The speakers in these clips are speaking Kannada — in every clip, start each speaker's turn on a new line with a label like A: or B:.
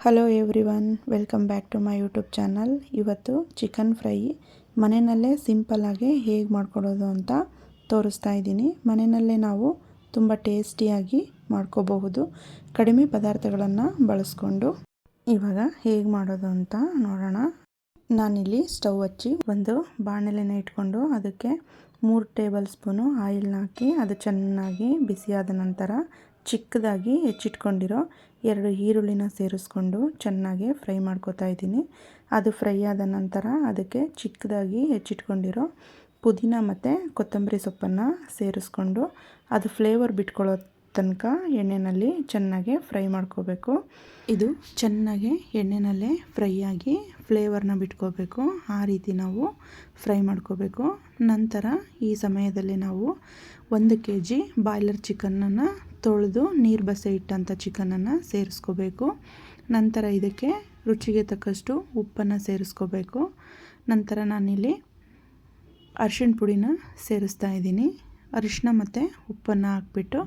A: Hello everyone, welcome back to my YouTube channel. ಇವತ್ತು ಚಿಕನ್ ಫ್ರೈ ಮನೆಯಲ್ಲೇ ಸಿಂಪಲ್ಲಾಗಿ ಹೇಗೆ ಮಾಡ್ಕೊಳ್ಳೋದು ಅಂತ ತೋರಿಸ್ತಾ ಇದ್ದೀನಿ. ಮನೆಯಲ್ಲೇ ನಾವು ತುಂಬ ಟೇಸ್ಟಿಯಾಗಿ ಮಾಡ್ಕೋಬಹುದು ಕಡಿಮೆ ಪದಾರ್ಥಗಳನ್ನು ಬಳಸ್ಕೊಂಡು. ಇವಾಗ ಹೇಗೆ ಮಾಡೋದು ಅಂತ ನೋಡೋಣ. ನಾನಿಲ್ಲಿ ಸ್ಟವ್ ಹಚ್ಚಿ ಒಂದು ಬಾಣಲೆನ ಇಟ್ಕೊಂಡು ಅದಕ್ಕೆ 3 ಟೇಬಲ್ ಸ್ಪೂನು ಆಯಿಲ್ನ ಹಾಕಿ ಅದು ಚೆನ್ನಾಗಿ ಬಿಸಿಯಾದ ನಂತರ ಚಿಕ್ಕದಾಗಿ ಹೆಚ್ಚಿಟ್ಕೊಂಡಿರೋ 2 ಈರುಳ್ಳಿನ ಸೇರಿಸ್ಕೊಂಡು ಚೆನ್ನಾಗಿ ಫ್ರೈ ಮಾಡ್ಕೋತಾ ಇದ್ದೀನಿ. ಅದು ಫ್ರೈ ಆದ ನಂತರ ಅದಕ್ಕೆ ಚಿಕ್ಕದಾಗಿ ಹೆಚ್ಚಿಟ್ಕೊಂಡಿರೋ ಪುದೀನ ಮತ್ತು ಕೊತ್ತಂಬರಿ ಸೊಪ್ಪನ್ನು ಸೇರಿಸ್ಕೊಂಡು ಅದು ಫ್ಲೇವರ್ ಬಿಟ್ಕೊಳ್ಳೋ ತನಕ ಎಣ್ಣೆಯಲ್ಲಿ ಚೆನ್ನಾಗಿ ಫ್ರೈ ಮಾಡ್ಕೋಬೇಕು. ಇದು ಚೆನ್ನಾಗಿ ಎಣ್ಣೆಯಲ್ಲೇ ಫ್ರೈ ಆಗಿ ಫ್ಲೇವರ್ನ ಬಿಟ್ಕೋಬೇಕು. ಆ ರೀತಿ ನಾವು ಫ್ರೈ ಮಾಡ್ಕೋಬೇಕು. ನಂತರ ಈ ಸಮಯದಲ್ಲಿ ನಾವು 1 kg ಬಾಯ್ಲರ್ ಚಿಕನನ್ನು ತೊಳೆದು ನೀರು ಬಸೆ ಇಟ್ಟಂಥ ಚಿಕನನ್ನು ಸೇರಿಸ್ಕೋಬೇಕು. ನಂತರ ಇದಕ್ಕೆ ರುಚಿಗೆ ತಕ್ಕಷ್ಟು ಉಪ್ಪನ್ನು ಸೇರಿಸ್ಕೋಬೇಕು. ನಂತರ ನಾನಿಲ್ಲಿ ಅರಿಶಿಣ ಪುಡಿನ ಸೇರಿಸ್ತಾ ಇದ್ದೀನಿ. ಅರಿಶಿನ ಮತ್ತು ಉಪ್ಪನ್ನು ಹಾಕ್ಬಿಟ್ಟು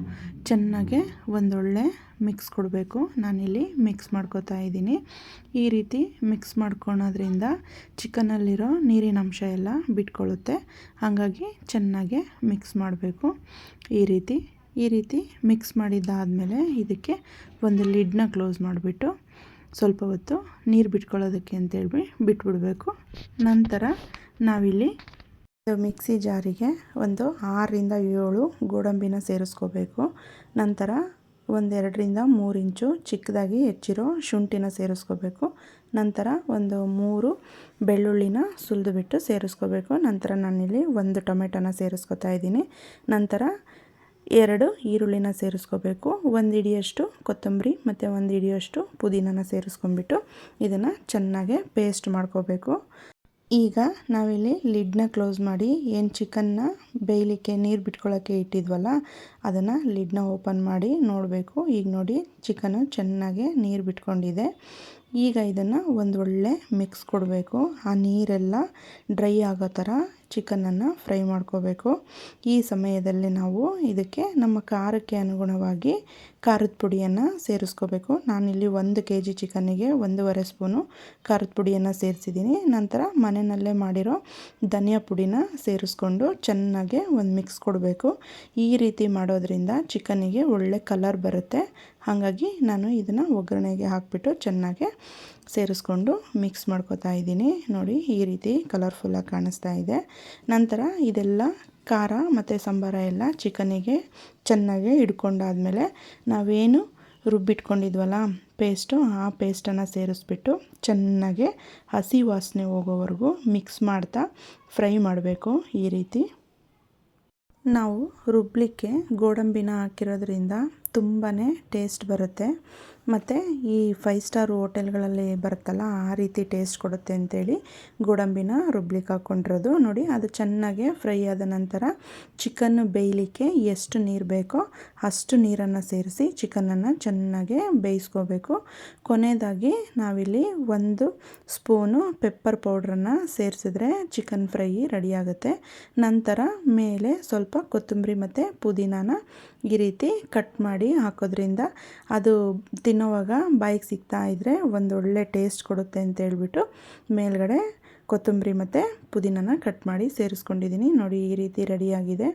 A: ಚೆನ್ನಾಗೆ ಒಂದೊಳ್ಳೆ ಮಿಕ್ಸ್ ಕೊಡಬೇಕು. ನಾನಿಲ್ಲಿ ಮಿಕ್ಸ್ ಮಾಡ್ಕೋತಾ ಇದ್ದೀನಿ. ಈ ರೀತಿ ಮಿಕ್ಸ್ ಮಾಡ್ಕೊಳೋದ್ರಿಂದ ಚಿಕನಲ್ಲಿರೋ ನೀರಿನ ಅಂಶ ಎಲ್ಲ ಬಿಟ್ಕೊಳ್ಳುತ್ತೆ. ಹಾಗಾಗಿ ಚೆನ್ನಾಗೆ ಮಿಕ್ಸ್ ಮಾಡಬೇಕು. ಈ ರೀತಿ ಮಿಕ್ಸ್ ಮಾಡಿದ್ದಾದಮೇಲೆ ಇದಕ್ಕೆ ಒಂದು ಲಿಡ್ನ ಕ್ಲೋಸ್ ಮಾಡಿಬಿಟ್ಟು ಸ್ವಲ್ಪ ಹೊತ್ತು ನೀರು ಬಿಟ್ಕೊಳ್ಳೋದಕ್ಕೆ ಅಂತೇಳಿ ಬಿಟ್ಬಿಡಬೇಕು. ನಂತರ ನಾವಿಲ್ಲಿ ಮಿಕ್ಸಿ ಜಾರಿಗೆ ಒಂದು 6 ರಿಂದ 7 ಗೋಡಂಬಿನ ಸೇರಿಸ್ಕೋಬೇಕು. ನಂತರ 1 ರಿಂದ 3 ಇಂಚು ಚಿಕ್ಕದಾಗಿ ಹೆಚ್ಚಿರೋ ಶುಂಠಿನ ಸೇರಿಸ್ಕೋಬೇಕು. ನಂತರ ಒಂದು 3 ಬೆಳ್ಳುಳ್ಳಿನ ಸುಲಿದುಬಿಟ್ಟು ಸೇರಿಸ್ಕೋಬೇಕು. ನಂತರ ನಾನಿಲ್ಲಿ 1 ಟೊಮೆಟೊನ ಸೇರಿಸ್ಕೋತಾ ಇದ್ದೀನಿ. ನಂತರ 2 ಈರುಳ್ಳಿನ ಸೇರಿಸ್ಕೋಬೇಕು. 1 ಹಿಡಿಯಷ್ಟು ಕೊತ್ತಂಬರಿ ಮತ್ತು 1 ಹಿಡಿಯಷ್ಟು ಪುದೀನನ ಸೇರಿಸ್ಕೊಂಡ್ಬಿಟ್ಟು ಇದನ್ನು ಚೆನ್ನಾಗಿ ಪೇಸ್ಟ್ ಮಾಡ್ಕೋಬೇಕು. ಈಗ ನಾವಿಲ್ಲಿ ಲಿಡ್ನ ಕ್ಲೋಸ್ ಮಾಡಿ ಏನು ಚಿಕನ್ನ ಬೇಯಲಿಕ್ಕೆ ನೀರು ಬಿಟ್ಕೊಳ್ಳೋಕ್ಕೆ ಇಟ್ಟಿದ್ವಲ್ಲ ಅದನ್ನು ಲಿಡ್ನ ಓಪನ್ ಮಾಡಿ ನೋಡಬೇಕು. ಈಗ ನೋಡಿ ಚಿಕನ್ನು ಚೆನ್ನಾಗಿ ನೀರು ಬಿಟ್ಕೊಂಡಿದೆ. ಈಗ ಇದನ್ನು ಒಂದು ಒಳ್ಳೆ ಮಿಕ್ಸ್ ಕೊಡಬೇಕು. ಆ ನೀರೆಲ್ಲ ಡ್ರೈ ಆಗೋ ಥರ ಚಿಕನನ್ನು ಫ್ರೈ ಮಾಡ್ಕೋಬೇಕು. ಈ ಸಮಯದಲ್ಲಿ ನಾವು ಇದಕ್ಕೆ ನಮ್ಮ ಖಾರಕ್ಕೆ ಅನುಗುಣವಾಗಿ ಖಾರದ ಪುಡಿಯನ್ನು ಸೇರಿಸ್ಕೋಬೇಕು. ನಾನಿಲ್ಲಿ 1 kg ಚಿಕನ್ನಿಗೆ 1.5 ಸ್ಪೂನು ಖಾರದ ಪುಡಿಯನ್ನು ಸೇರಿಸಿದ್ದೀನಿ. ನಂತರ ಮನೆಯಲ್ಲೇ ಮಾಡಿರೋ ಧನಿಯಾ ಪುಡಿನ ಸೇರಿಸ್ಕೊಂಡು ಚೆನ್ನಾಗಿ ಒಂದು ಮಿಕ್ಸ್ ಕೊಡಬೇಕು. ಈ ರೀತಿ ಮಾಡೋದ್ರಿಂದ ಚಿಕನ್ನಿಗೆ ಒಳ್ಳೆ ಕಲರ್ ಬರುತ್ತೆ. ಹಾಗಾಗಿ ನಾನು ಇದನ್ನು ಒಗ್ಗರಣೆಗೆ ಹಾಕಿಬಿಟ್ಟು ಚೆನ್ನಾಗಿ ಸೇರಿಸ್ಕೊಂಡು ಮಿಕ್ಸ್ ಮಾಡ್ಕೋತಾ ಇದ್ದೀನಿ. ನೋಡಿ ಈ ರೀತಿ ಕಲರ್ಫುಲ್ಲಾಗಿ ಕಾಣಿಸ್ತಾ ಇದೆ. ನಂತರ ಇದೆಲ್ಲ ಖಾರ ಮತ್ತು ಸಂಬಾರ ಎಲ್ಲ ಚಿಕನ್ನಿಗೆ ಚೆನ್ನಾಗಿ ಹಿಡ್ಕೊಂಡಾದ್ಮೇಲೆ ನಾವೇನು ರುಬ್ಬಿಟ್ಕೊಂಡಿದ್ವಲ್ಲ ಪೇಸ್ಟು, ಆ ಪೇಸ್ಟನ್ನು ಸೇರಿಸ್ಬಿಟ್ಟು ಚೆನ್ನಾಗಿ ಹಸಿ ವಾಸನೆ ಹೋಗೋವರೆಗೂ ಮಿಕ್ಸ್ ಮಾಡ್ತಾ ಫ್ರೈ ಮಾಡಬೇಕು. ಈ ರೀತಿ ನಾವು ರುಬ್ಬಲಿಕ್ಕೆ ಗೋಡಂಬಿನ ಹಾಕಿರೋದ್ರಿಂದ ತುಂಬಾ ಟೇಸ್ಟ್ ಬರುತ್ತೆ. ಮತ್ತು ಈ 5 ಸ್ಟಾರ್ ಹೋಟೆಲ್ಗಳಲ್ಲಿ ಬರುತ್ತಲ್ಲ ಆ ರೀತಿ ಟೇಸ್ಟ್ ಕೊಡುತ್ತೆ ಅಂಥೇಳಿ ಗೋಡಂಬಿನ ರುಬ್ಲಿಕ್ಕೆ ಹಾಕ್ಕೊಂಡಿರೋದು. ನೋಡಿ ಅದು ಚೆನ್ನಾಗಿ ಫ್ರೈ ಆದ ನಂತರ ಚಿಕನ್ನು ಬೇಯಲಿಕ್ಕೆ ಎಷ್ಟು ನೀರು ಬೇಕೋ ಅಷ್ಟು ನೀರನ್ನು ಸೇರಿಸಿ ಚಿಕನನ್ನು ಚೆನ್ನಾಗಿ ಬೇಯಿಸ್ಕೋಬೇಕು. ಕೊನೆಯದಾಗಿ ನಾವಿಲ್ಲಿ 1 ಸ್ಪೂನು ಪೆಪ್ಪರ್ ಪೌಡ್ರನ್ನು ಸೇರಿಸಿದ್ರೆ ಚಿಕನ್ ಫ್ರೈ ರೆಡಿಯಾಗುತ್ತೆ. ನಂತರ ಮೇಲೆ ಸ್ವಲ್ಪ ಕೊತ್ತಂಬರಿ ಮತ್ತು ಪುದೀನಾನ ಈ ರೀತಿ ಕಟ್ ಮಾಡಿ ಹಾಕೋದ್ರಿಂದ ಅದು ತಿನ್ನೋವಾಗ ಬಾಯಿಗೆ ಸಿಗ್ತಾ ಇದ್ದರೆ ಒಂದೊಳ್ಳೆ ಟೇಸ್ಟ್ ಕೊಡುತ್ತೆ ಅಂತ ಹೇಳ್ಬಿಟ್ಟು ಮೇಲ್ಗಡೆ ಕೊತ್ತಂಬರಿ ಮತ್ತು ಪುದೀನಾನ ಕಟ್ ಮಾಡಿ ಸೇರಿಸ್ಕೊಂಡಿದ್ದೀನಿ. ನೋಡಿ ಈ ರೀತಿ ರೆಡಿಯಾಗಿದೆ.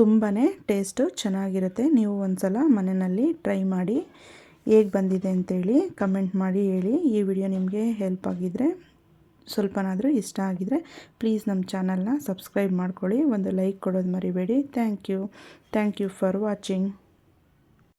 A: ತುಂಬಾ ಟೇಸ್ಟು ಚೆನ್ನಾಗಿರುತ್ತೆ. ನೀವು ಒಂದ್ಸಲ ಮನೆಯಲ್ಲಿ ಟ್ರೈ ಮಾಡಿ ಹೇಗೆ ಬಂದಿದೆ ಅಂತೇಳಿ ಕಮೆಂಟ್ ಮಾಡಿ ಹೇಳಿ. ಈ ವಿಡಿಯೋ ನಿಮಗೆ ಹೆಲ್ಪ್ ಆಗಿದ್ದರೆ ಸ್ವಲ್ಪನಾದರೂ ಇಷ್ಟ ಆಗಿದರೆ ಪ್ಲೀಸ್ ನಮ್ಮ ಚಾನಲ್ನ ಸಬ್ಸ್ಕ್ರೈಬ್ ಮಾಡ್ಕೊಳ್ಳಿ. ಒಂದು ಲೈಕ್ ಕೊಡೋದು ಮರಿಬೇಡಿ. Thank you for watching.